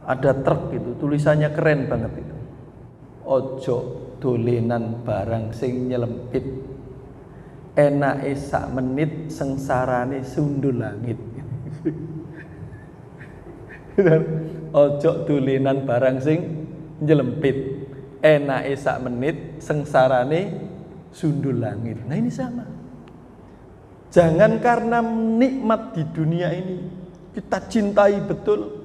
Ada truk itu, tulisannya keren banget itu. Ojo dolenan barang sing nyelempit. Enake sak menit sengsarane sundul langit. Ojo dolenan barang sing nyelempit. Enake sak menit sengsarane sundul langit. Nah ini sama. Jangan karena nikmat di dunia ini kita cintai betul,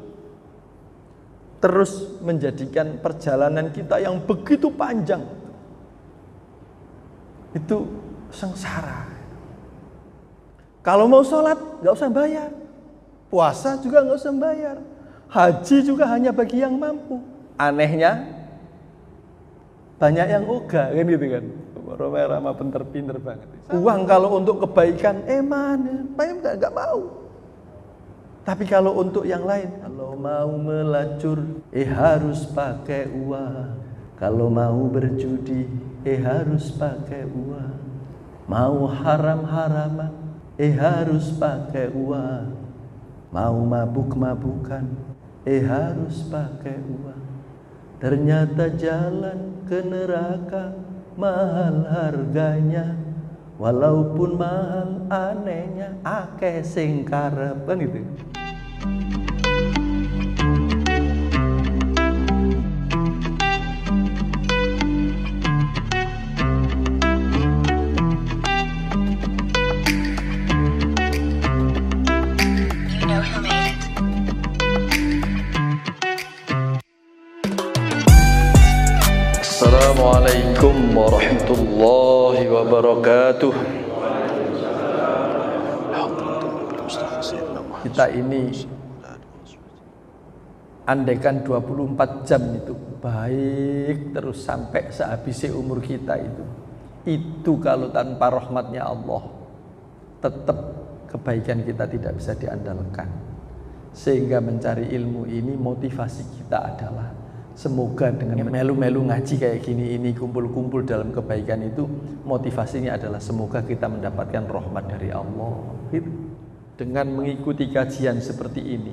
terus menjadikan perjalanan kita yang begitu panjang itu sengsara. Kalau mau sholat nggak usah bayar, puasa juga nggak usah bayar, haji juga hanya bagi yang mampu. Anehnya banyak yang ogah kan gitu kan. Roma pinter banget. Uang kalau untuk kebaikan mana? Pak nggak mau. Tapi kalau untuk yang lain, kalau mau melacur, harus pakai uang. Kalau mau berjudi, harus pakai uang. Mau haram-haraman, harus pakai uang. Mau mabuk-mabukan, harus pakai uang. Ternyata jalan ke neraka mahal harganya, walaupun mahal anehnya akeh sing karep kan gitu. Assalamualaikum warahmatullahi wabarakatuh. Kita ini andaikan 24 jam itu baik terus sampai sehabisnya umur kita itu kalau tanpa rahmatnya Allah tetap kebaikan kita tidak bisa diandalkan. Sehingga mencari ilmu ini motivasi kita adalah semoga dengan melu-melu ngaji kayak gini ini, kumpul-kumpul dalam kebaikan itu, motivasinya adalah semoga kita mendapatkan rahmat dari Allah. Dengan mengikuti kajian seperti ini,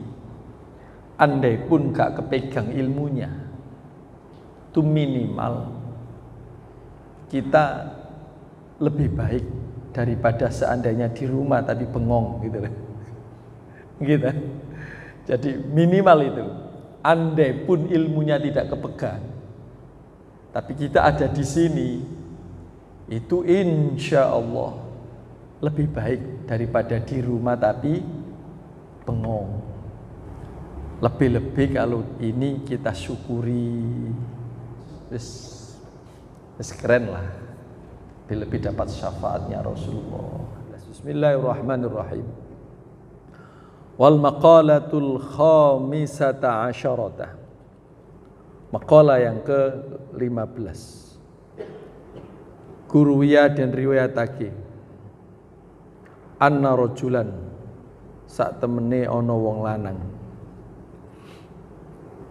andai pun gak kepegang ilmunya, itu minimal kita lebih baik daripada seandainya di rumah tapi bengong gitu kan. Gitu. Jadi minimal itu. Andai pun ilmunya tidak kepegang, tapi kita ada di sini, itu insya Allah lebih baik daripada di rumah tapi bengong. Lebih-lebih kalau ini kita syukuri, wis keren lah. Lebih-lebih dapat syafaatnya Rasulullah. Bismillahirrahmanirrahim. Wal maqalatul khamisata asyarata. Maqalah yang ke-15. Kuruya dan riwayatake anna rajulan sak temene ana wong lanang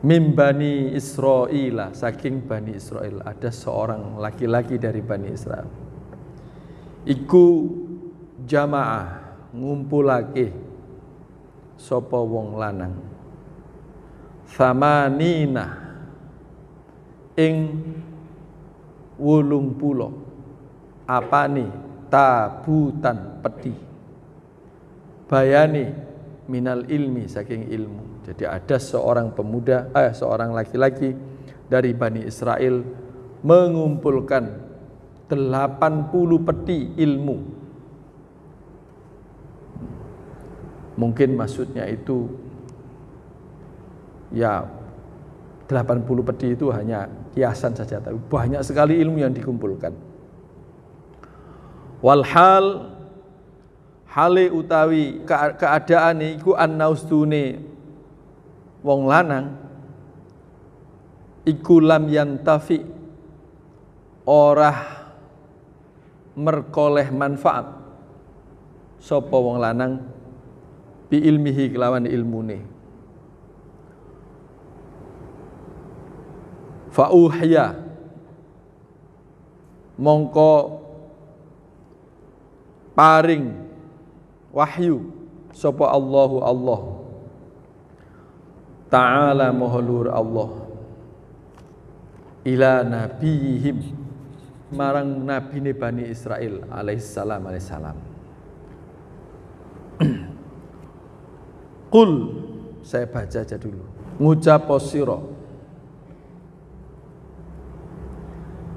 mim bani Israila, saking Bani Israel, ada seorang laki-laki dari Bani Israel. Iku jamaah ngumpulake sapa wong lanang samanina ing 80 apane tabutan peti bayani minal ilmi, saking ilmu. Jadi ada seorang pemuda, seorang laki-laki dari Bani Israel mengumpulkan 80 peti ilmu. Mungkin maksudnya itu ya 80 peti itu hanya kiasan saja, tapi banyak sekali ilmu yang dikumpulkan. Walhal hale utawi keadaane iku annaustune wong lanang iku lam yantafi ora merkoleh manfaat sapa wong lanang bi ilmihi kelawan ilmune. Fa uhya mongko paring wahyu sapa Allahu Allah ta'ala mahalur Allah ila nabihim marang nabine Bani Israel alaihissalam. Qul, saya baca aja dulu. Ngucap sira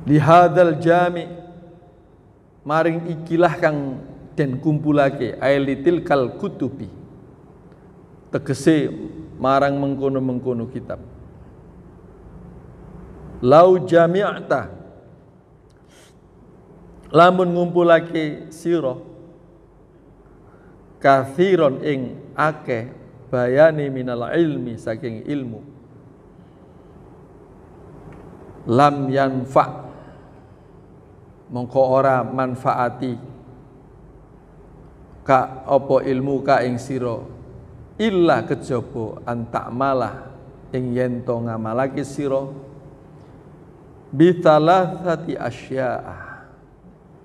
lihadzal jami maring ikilah kang den kumpulake ailitil kal kutubi tegese marang mengkono-mengkono kitab. Lau jami'ta lamun ngumpulake sira kathiron ing akeh bayani minal ilmi saking ilmu lam yanfa mongko ora manfaati ka apa ilmu ka ing sira illa kejaba antak malah ing yen to ngamalake sira bitalatsati asya'a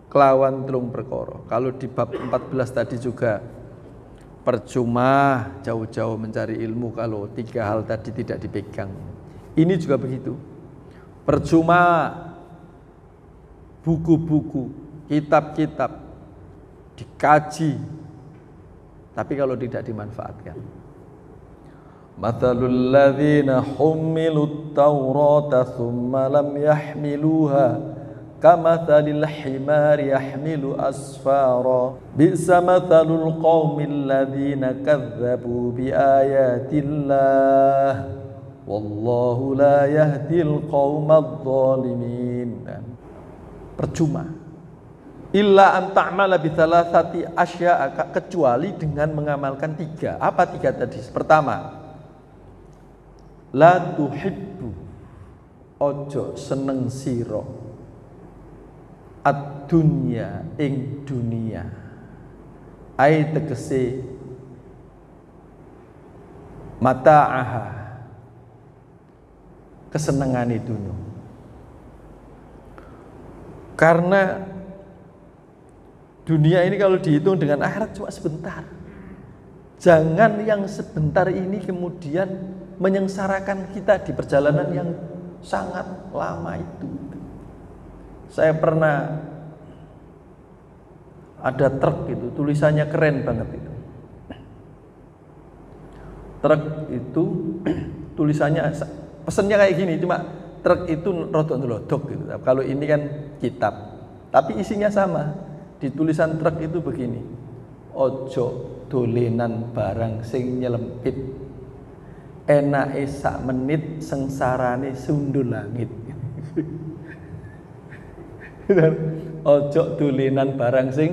kelawan telung perkara. Kalau di bab 14 tadi juga percuma jauh-jauh mencari ilmu kalau 3 hal tadi tidak dipegang. Ini juga begitu. Percuma buku-buku, kitab-kitab dikaji tapi kalau tidak dimanfaatkan. Mathalul ladzina hummilut taurata thumma lam yahmiluha kamathalil himari yahmilu asfara bi'sa mathalul qaumil ladzina kadzdzabu biayatillah wallahu la yahdil qaumadz zalimin. Percuma illa an ta'mala bi thalathati asya'a kecuali dengan mengamalkan 3. Apa 3 tadi? Pertama, la tuhibbu ojo seneng sira ad-dunya ing dunia ai tegese mata'aha kesenengane dunia. Karena dunia ini kalau dihitung dengan akhirat cuma sebentar. Jangan yang sebentar ini kemudian menyengsarakan kita di perjalanan yang sangat lama itu. Saya pernah ada truk itu, tulisannya keren banget itu. Truk itu tulisannya pesennya kayak gini, cuma truk itu rodok-rodok gitu. Kalau ini kan kitab, tapi isinya sama. Di tulisan truk itu begini, ojo dolenan barang sing nyelempit, enake sak menit sengsarane sundul langit. Ojo dolenan barang sing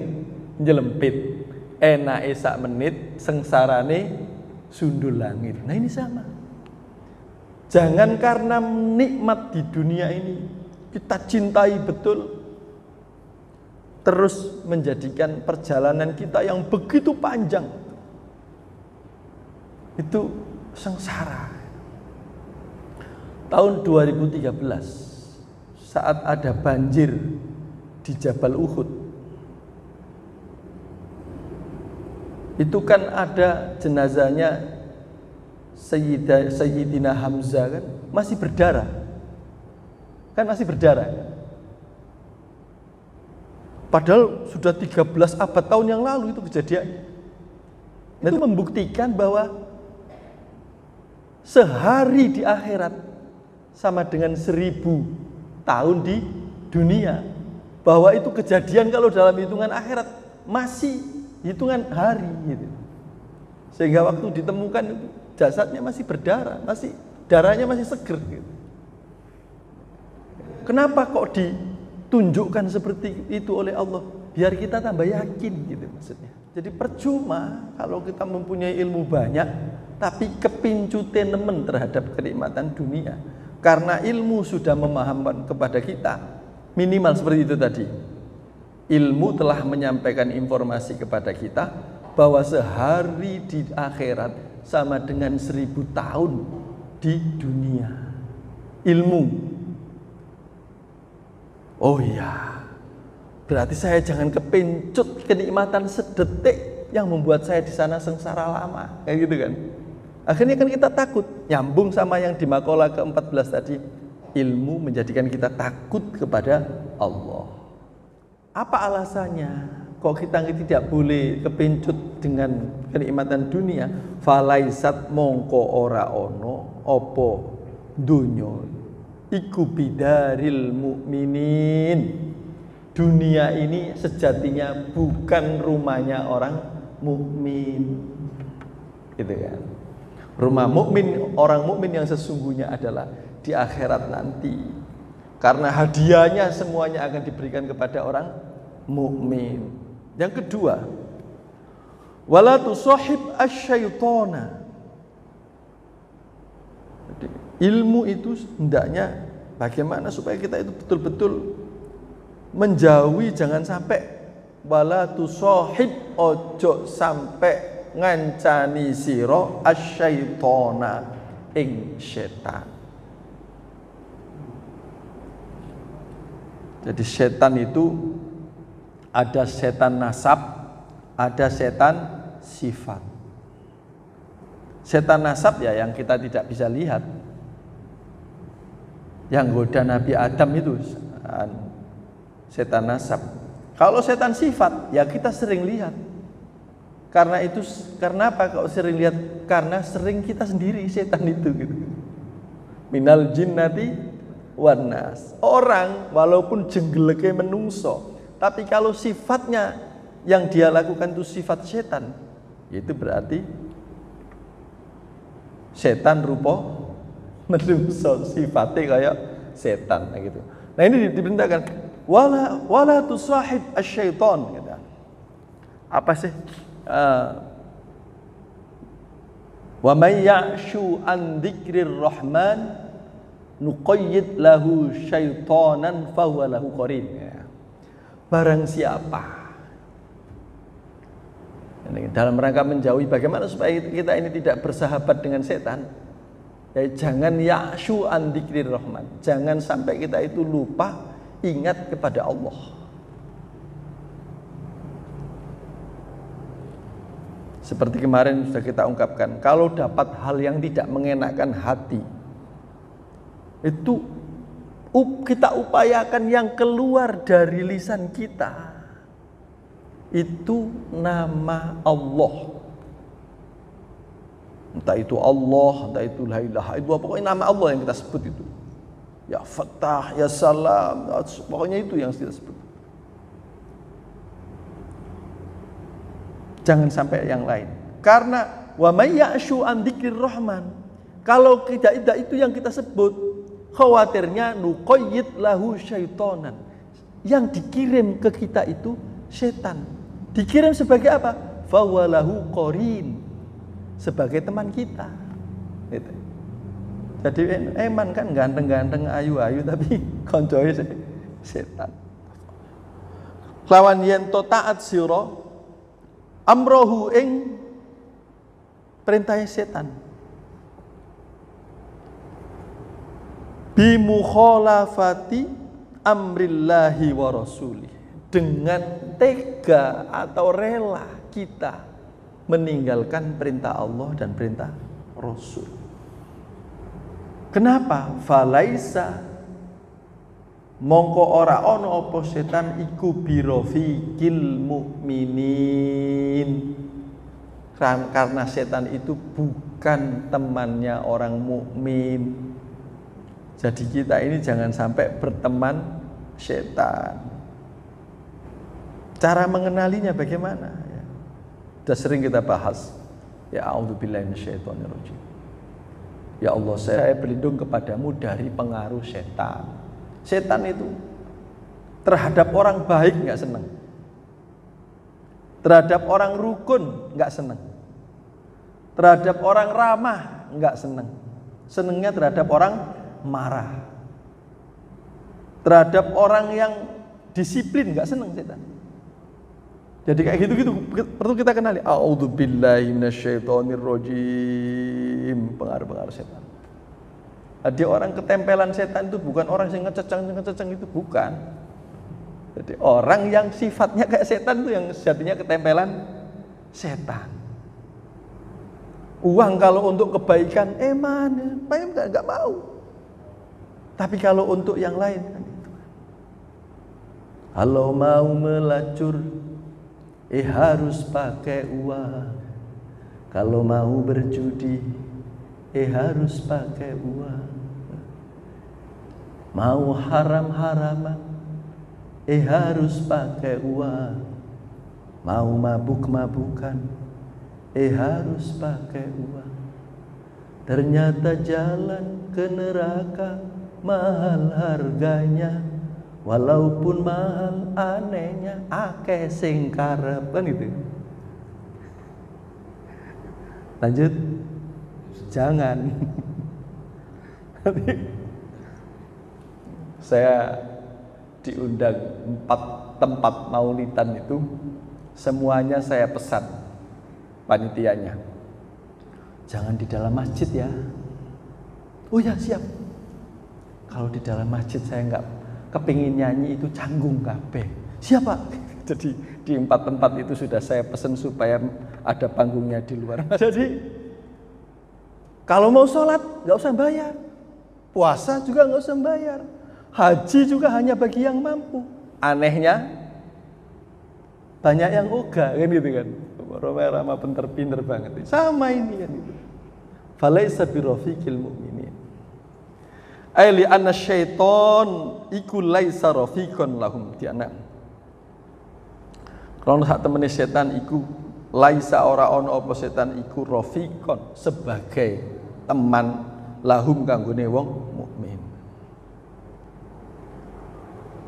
nyelempit, enake sak menit sengsarane sundul langit. Nah ini sama. Jangan karena nikmat di dunia ini kita cintai betul, terus menjadikan perjalanan kita yang begitu panjang itu sengsara. Tahun 2013 saat ada banjir di Jabal Uhud, itu kan ada jenazahnya Sayyidina Hamzah kan masih berdarah. Padahal sudah 13 abad tahun yang lalu itu kejadiannya. Nah, itu membuktikan bahwa sehari di akhirat sama dengan 1000 tahun di dunia. Bahwa itu kejadian kalau dalam hitungan akhirat masih hitungan hari gitu. Sehingga waktu ditemukan itu jasadnya masih berdarah, darahnya masih seger gitu. Kenapa kok ditunjukkan seperti itu oleh Allah? Biar kita tambah yakin gitu maksudnya. Jadi percuma kalau kita mempunyai ilmu banyak tapi kepincute nemen terhadap kenikmatan dunia. Karena ilmu sudah memahamkan kepada kita, minimal seperti itu tadi. Ilmu telah menyampaikan informasi kepada kita bahwa sehari di akhirat sama dengan 1000 tahun di dunia. Ilmu. Oh iya, berarti saya jangan kepincut kenikmatan sedetik yang membuat saya di sana sengsara lama, kayak gitu kan? Akhirnya kan kita takut. Nyambung sama yang di makalah ke-14 tadi. Ilmu menjadikan kita takut kepada Allah. Apa alasannya? Kok kita tidak boleh kepencut dengan kenikmatan dunia? Falaisat mongko ora ono opo dunyo iku bidaril mukminin. Dunia ini sejatinya bukan rumahnya orang mukmin. Gitu kan. Rumah mukmin, orang mukmin yang sesungguhnya adalah di akhirat nanti. Karena hadiahnya semuanya akan diberikan kepada orang mukmin. Yang kedua, wala tusahib asyaitona. Ilmu itu hendaknya bagaimana supaya kita itu betul-betul menjauhi, jangan sampai wala tusahib, ojo sampai ngancani siro asyaitona ing setan. Jadi setan itu ada setan nasab, ada setan sifat. Setan nasab ya yang kita tidak bisa lihat. Yang goda Nabi Adam itu setan nasab. Kalau setan sifat ya kita sering lihat. Karena apa kalau sering lihat? Karena sering kita sendiri setan itu gitu. Minal jinnati wan nas. Orang walaupun jenggeleke menungso, tapi kalau sifatnya yang dia lakukan itu sifat setan, itu berarti setan rupa menungso, sifatnya kayak setan gitu. Nah ini diperintahkan wala tusahib asyaiton gitu. Apa sih? Wa may ya'shu an dzikrir rahman nuqayyid lahu syaitanan fahuwa lahu qarin. Barang siapa dalam rangka menjauhi bagaimana supaya kita ini tidak bersahabat dengan setan, ya jangan ya'shu an dzikrir rahman, jangan sampai kita itu lupa ingat kepada Allah. Seperti kemarin sudah kita ungkapkan, kalau dapat hal yang tidak mengenakkan hati, itu kita upayakan yang keluar dari lisan kita itu nama Allah. Entah itu Allah, entah itu la ilaha illallah, pokoknya nama Allah yang kita sebut itu. Ya Fattah, ya Salam, pokoknya itu yang kita sebut. Jangan sampai yang lain. Karena wa may ya'shu an dzikrir rahman. Kalau tidak itu yang kita sebut, khawatirnya nuqayyid lahu syaitonan. Yang dikirim ke kita itu setan. Dikirim sebagai apa? Fa huwa lahu qarin. Sebagai teman kita. Gitu. Jadi eman kan ganteng-ganteng ayu-ayu tapi koncoe setan. Lawan yen to taat sira amrohu ing perintah setan bi mukhalafati amrillahi wa rasulih, dengan tega atau rela kita meninggalkan perintah Allah dan perintah Rasul. Kenapa? Falaisa mongko ora ono apa setan iku birofiqil mukminin. Karena setan itu bukan temannya orang mukmin. Jadi kita ini jangan sampai berteman setan. Cara mengenalinya bagaimana? Ya. Sudah sering kita bahas. Ya a'udzubillahi minasyaitonirrajim. Ya Allah, saya berlindung kepadamu dari pengaruh setan. Setan itu terhadap orang baik nggak senang, terhadap orang rukun nggak senang, terhadap orang ramah nggak senang, senangnya terhadap orang marah, terhadap orang yang disiplin nggak senang setan. Jadi kayak gitu-gitu perlu kita kenali. A'udzubillahi minasyaitonirrajim. Pengaruh-pengaruh setan. Jadi orang ketempelan setan itu bukan orang yang ngececeng itu, bukan. Jadi orang yang sifatnya kayak setan itu yang sejatinya ketempelan setan. Uang kalau untuk kebaikan, mana? Pak nggak mau. Tapi kalau untuk yang lain kan itu. Kalau mau melacur, harus pakai uang. Kalau mau berjudi, harus pakai uang. Mau haram-haraman, harus pakai uang. Mau mabuk-mabukan, harus pakai uang. Ternyata jalan ke neraka mahal harganya, walaupun mahal anehnya akeh sing karep, kan itu. Lanjut, jangan. Saya diundang 4 tempat maulidan itu, semuanya saya pesan panitianya, jangan di dalam masjid ya. Oh ya siap. Kalau di dalam masjid saya nggak kepingin nyanyi, itu canggung kabeh. Siapa? Jadi di 4 tempat itu sudah saya pesan supaya ada panggungnya di luar. Jadi kalau mau sholat nggak usah bayar, puasa juga nggak usah bayar, haji juga hanya bagi yang mampu. Anehnya banyak yang ogah kan gitu kan. Roma pinter banget. Sama ini kan gitu. Falaisa birafiqil mu'minin. Aili anna syaiton iku laisa rafiqan lahum diana. Kalau hak temene setan iku laisa ora ono apa setan iku rafiqan sebagai teman lahum kanggone wong mukmin.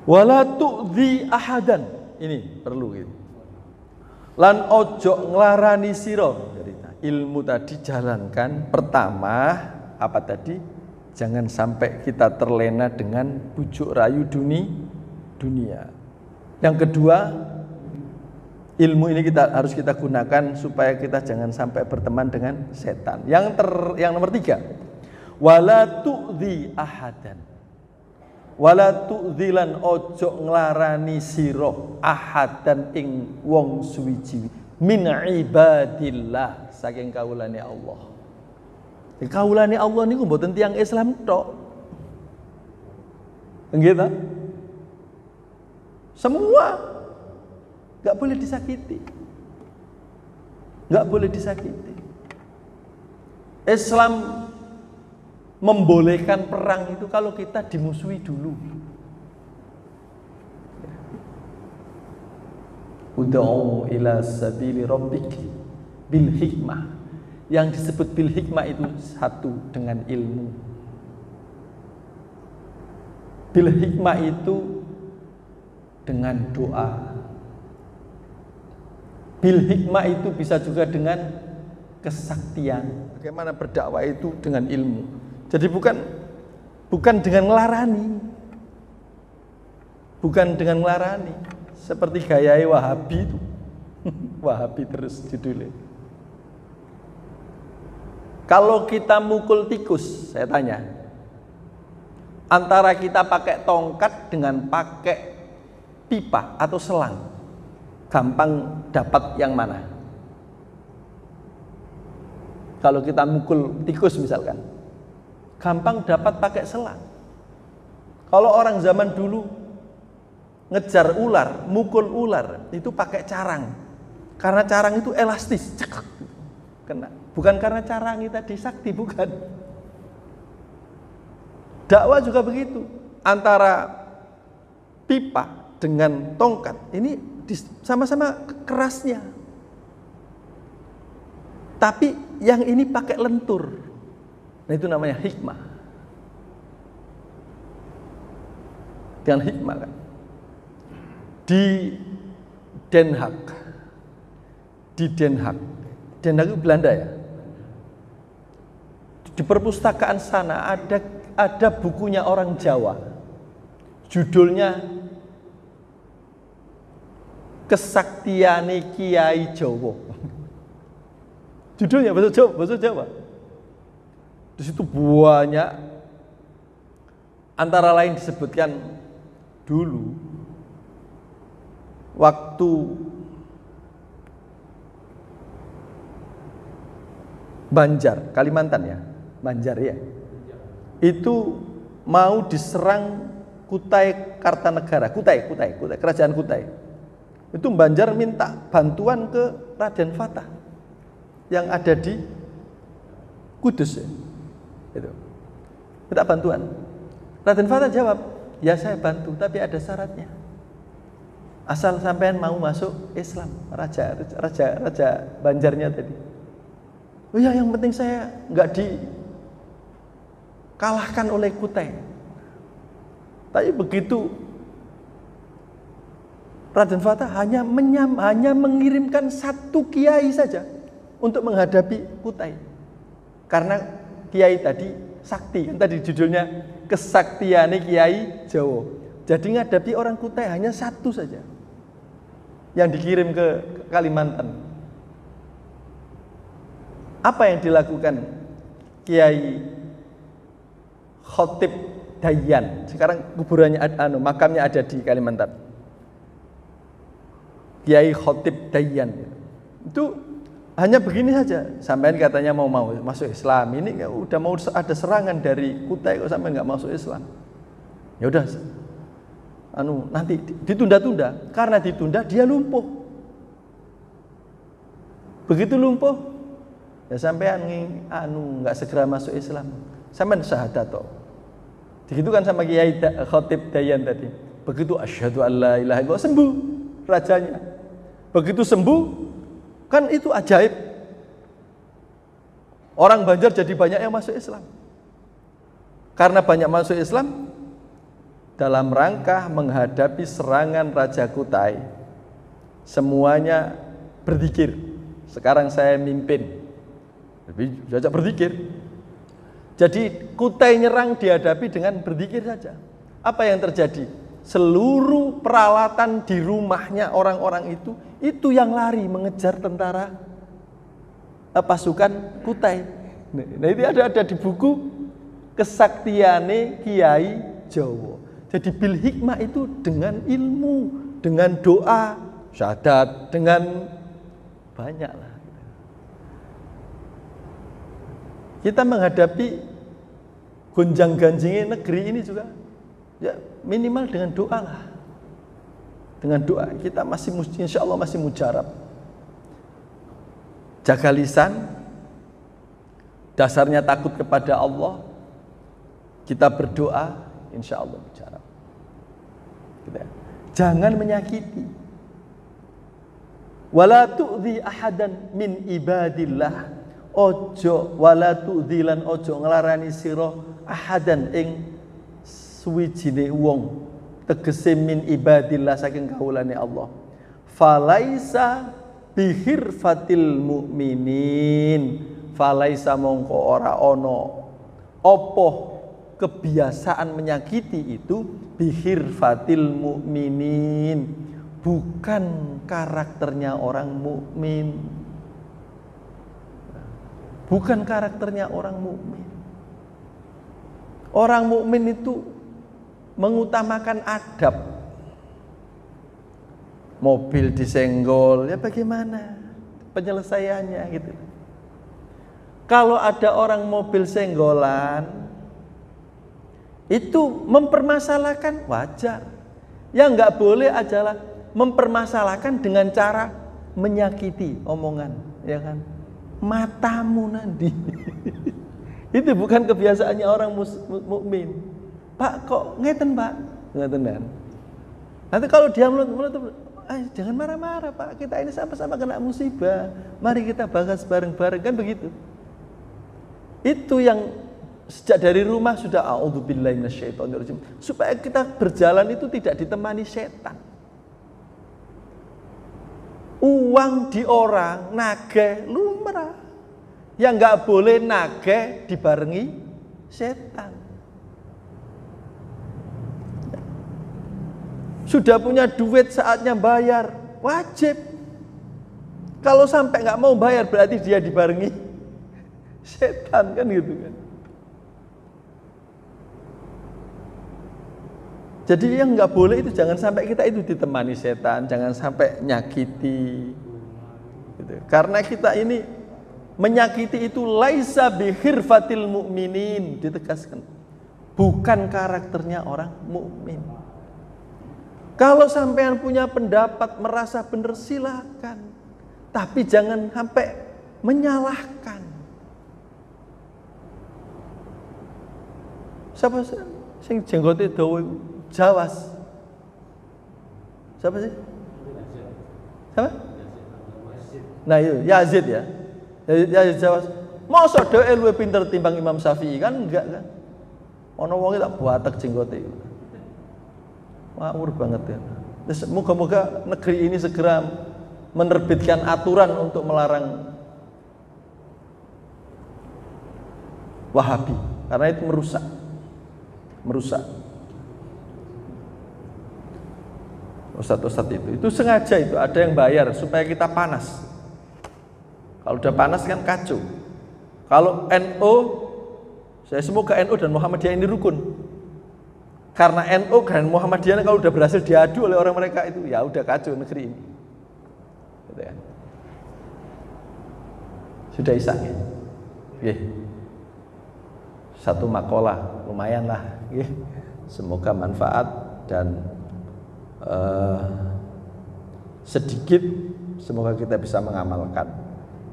Wala tu'dzi ahadan. Ini perlu gitu. Lan ojo nglarani sira. Ilmu tadi jalankan. Pertama apa tadi? Jangan sampai kita terlena dengan bujuk rayu dunia. Yang kedua, ilmu ini harus kita gunakan supaya kita jangan sampai berteman dengan setan. Yang nomor 3, wala tu'dzi ahadan. Wala tu'dzilan ojo nglarani sira ahadan ing wong suwiji min ibadillah saking kawulane Allah. Kaulane Allah niku mboten tiyang Islam tok. Nggih ta? Semua enggak boleh disakiti. Enggak boleh disakiti. Islam membolehkan perang itu kalau kita dimusuhi dulu. Ud'u ila sabili rabbik bil hikmah. Yang disebut bil hikmah itu satu dengan ilmu. Bil hikmah itu dengan doa. Bil hikmah itu bisa juga dengan kesaktian. Bagaimana berdakwah itu dengan ilmu. Jadi bukan dengan ngelarani. Bukan dengan ngelarani. Seperti gayai Wahabi itu. Wahabi terus judulnya. Kalau kita mukul tikus, saya tanya, antara kita pakai tongkat dengan pakai pipa atau selang, gampang dapat yang mana? Kalau kita mukul tikus misalkan, gampang dapat pakai selang. Kalau orang zaman dulu ngejar ular, mukul ular, itu pakai carang. Karena carang itu elastis, cekak, kena. Bukan karena carang tadi sakti, bukan. Dakwah juga begitu. Antara pipa dengan tongkat, ini sama-sama kerasnya. Tapi yang ini pakai lentur. Nah itu namanya hikmah. Dengan hikmah kan. Di Den Haag itu Belanda ya. Di perpustakaan sana ada bukunya orang Jawa. Judulnya Kesaktiane Kiai Jawa. Judulnya bahasa Jawa. Di situ banyak, antara lain disebutkan dulu waktu Banjar, Kalimantan ya, Banjar ya. Itu mau diserang Kutai Kartanegara, Kutai, kerajaan Kutai. Itu Banjar minta bantuan ke Raden Fatah yang ada di Kudus ya. Itu. Minta bantuan. Raden Fatah jawab, ya saya bantu, tapi ada syaratnya. Asal sampean mau masuk Islam, raja Banjarnya tadi. Oh ya, yang penting saya nggak dikalahkan oleh Kutai. Tapi begitu Raden Fatah hanya mengirimkan satu kiai saja untuk menghadapi Kutai. Karena kiai tadi sakti, kan tadi judulnya Kesaktiane Kiai Jawa. Jadi menghadapi orang Kutai hanya satu saja yang dikirim ke Kalimantan. Apa yang dilakukan Kiai Khotib Dayan? Sekarang kuburannya makamnya ada di Kalimantan. Kiai Khotib Dayan itu hanya begini saja. Sampean katanya mau masuk Islam, ini udah mau ada serangan dari Kutai kok sampai nggak masuk Islam. Ya udah, nanti ditunda-tunda. Karena ditunda dia lumpuh. Begitu lumpuh, ya sampean nggak segera masuk Islam, sampean syahadat toh. Digitukan sama Kiai Khotib Dayan tadi. Begitu asyhadu alla ilaha illallah, sembuh rajanya. Begitu sembuh, kan itu ajaib. Orang Banjar jadi banyak yang masuk Islam. Karena banyak masuk Islam, dalam rangka menghadapi serangan Raja Kutai, semuanya berzikir. Sekarang saya mimpin, lebih saja berzikir. Jadi Kutai nyerang dihadapi dengan berzikir saja. Apa yang terjadi? Seluruh peralatan di rumahnya orang-orang itu yang lari mengejar tentara pasukan Kutai. Nah itu ada di buku Kesaktiane Kiai Jawa. Jadi bil hikmah itu dengan ilmu, dengan doa, syahadat, dengan banyak lah. Kita menghadapi gonjang-ganjingnya negeri ini juga, ya minimal dengan doa lah. Dengan doa kita masih insya Allah masih mujarab. Jaga lisan, dasarnya takut kepada Allah. Kita berdoa, insya Allah mujarab. Jangan menyakiti. Wala tu'dhi ahadan min ibadillah. Ojo wala tu'dhilan ojo ngelarani sira ahadan ing suwijine wong, tegese min ibadillah saking kawulane Allah. Falaisa bihirfatil mukminin, falaisa mongko ora ono apa kebiasaan menyakiti itu bihirfatil mukminin, bukan karakternya orang mukmin. Bukan karakternya orang mukmin. Orang mukmin itu mengutamakan adab. Mobil disenggol, ya bagaimana penyelesaiannya gitu. Kalau ada orang mobil senggolan, itu mempermasalahkan wajar. Yang nggak boleh adalah mempermasalahkan dengan cara menyakiti omongan, ya kan? Matamu nanti. Itu bukan kebiasaannya orang mukmin. Pak kok ngeten Pak? Ngeten kan? Nanti kalau dia mulut jangan marah-marah Pak, kita ini sama-sama kena musibah. Mari kita bahas bareng-bareng, kan begitu. Itu yang sejak dari rumah sudah a'udzubillahi minasyaitonirrajim, supaya kita berjalan itu tidak ditemani setan. Uang di orang nagih lumrah. Yang nggak boleh nagih dibarengi setan. Sudah punya duit saatnya bayar, wajib. Kalau sampai nggak mau bayar berarti dia dibarengi setan, kan gitu kan. Jadi yang nggak boleh itu jangan sampai kita itu ditemani setan, jangan sampai nyakiti. Gitu. Karena kita ini menyakiti itu laisa bihirfatil mu'minin, ditegaskan. Bukan karakternya orang mukmin. Kalau sampean punya pendapat merasa benar silakan, tapi jangan sampai menyalahkan. Siapa sing jenggote dawa Jawas? Siapa sih? Siapa? Nah itu Yazid ya. Yazid Jawas. Masa dhewe luwih pinter timbang Imam Syafi'i kan enggak kan? Ono wong tak buatek jenggote. Ngawur banget ya. Terus moga-moga negeri ini segera menerbitkan aturan untuk melarang Wahabi karena itu merusak. Ustadz itu sengaja itu ada yang bayar supaya kita panas. Kalau udah panas kan kacau. Kalau NU, saya semoga NU dan Muhammadiyah ini rukun. Karena NU dan Muhammadiyah kalau udah berhasil diadu oleh orang mereka itu, ya udah kacau negeri ini. Gitu ya. Sudah isak ya. Satu makalah lumayan lah. Semoga manfaat dan sedikit semoga kita bisa mengamalkan.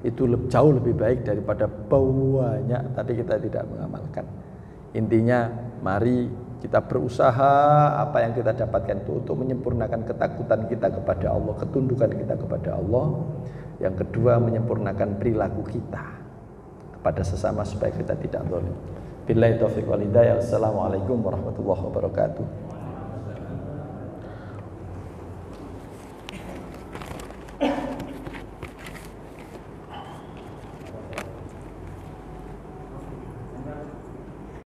Itu jauh lebih baik daripada banyak tapi kita tidak mengamalkan. Intinya mari kita berusaha apa yang kita dapatkan itu untuk menyempurnakan ketakutan kita kepada Allah, ketundukan kita kepada Allah. Yang kedua menyempurnakan perilaku kita kepada sesama supaya kita tidak zalim. Billahi taufiq wal hidayah. Assalamualaikum warahmatullahi wabarakatuh.